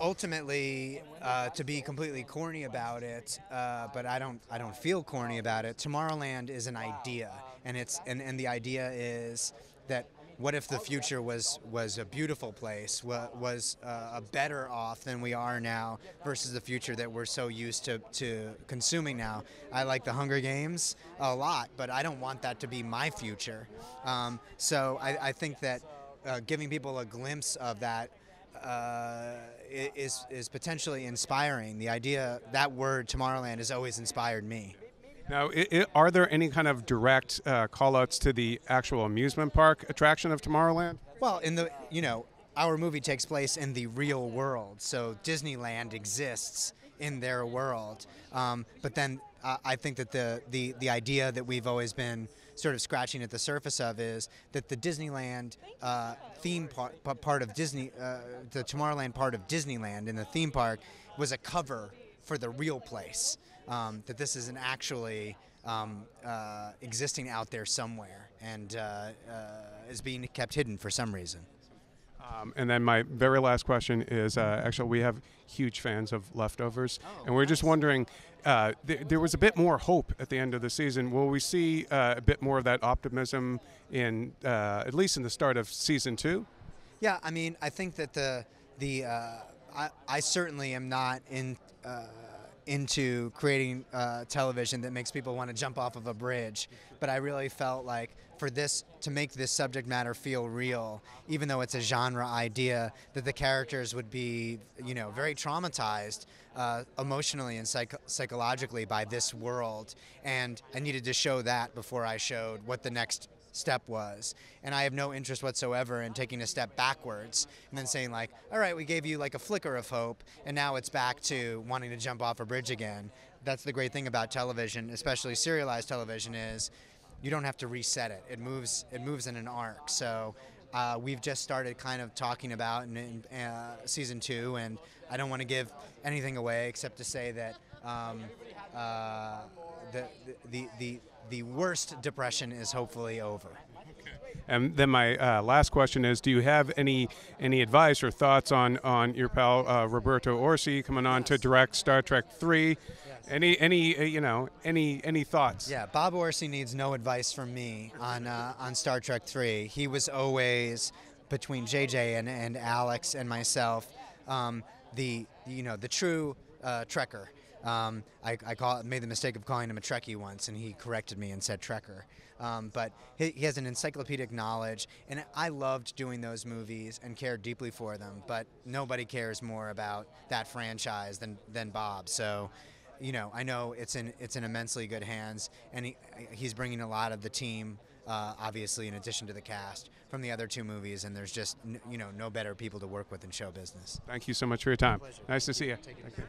ultimately, to be completely corny about it, but I don't feel corny about it. Tomorrowland is an idea, and the idea is that what if the future was a beautiful place, was a better off than we are now versus the future that we're so used to consuming now. I like the Hunger Games a lot, but I don't want that to be my future. So I think that giving people a glimpse of that is potentially inspiring. The idea, that word Tomorrowland, has always inspired me. Now, are there any kind of direct call-outs to the actual amusement park attraction of Tomorrowland? Well, our movie takes place in the real world, so Disneyland exists in their world. But then I think that the idea that we've always been sort of scratching at the surface of is that the Disneyland theme part of Disney, the Tomorrowland part of Disneyland in the theme park, was a cover for the real place. That this isn't actually existing out there somewhere and is being kept hidden for some reason. And then my very last question is, actually, we have huge fans of Leftovers, and we're just wondering, there was a bit more hope at the end of the season. Will we see a bit more of that optimism in, at least in the start of season 2? Yeah, I mean, I think that I certainly am not into creating television that makes people want to jump off of a bridge, but I really felt like to make this subject matter feel real, even though it's a genre idea, that the characters would be, very traumatized emotionally and psychologically by this world, and I needed to show that before I showed what the next step was. And I have no interest whatsoever in taking a step backwards and then saying like, all right, we gave you like a flicker of hope and now it's back to wanting to jump off a bridge again. That's the great thing about television, especially serialized television, is you don't have to reset it. It moves in an arc. So we've just started kind of talking about in season 2, and I don't want to give anything away except to say that the worst depression is hopefully over. And then my last question is: do you have any advice or thoughts on your pal Roberto Orci coming on to direct Star Trek 3? Yes. Any thoughts? Yeah, Bob Orci needs no advice from me on Star Trek 3. He was always, between JJ and Alex and myself, the true Trekker. I made the mistake of calling him a Trekkie once, and he corrected me and said Trekker. But he has an encyclopedic knowledge, and I loved doing those movies and cared deeply for them. But nobody cares more about that franchise than Bob. So, I know it's in immensely good hands, and he's bringing a lot of the team, obviously, in addition to the cast, from the other 2 movies. And there's just no better people to work with in show business. Thank you so much for your time. Nice to see you. Take care.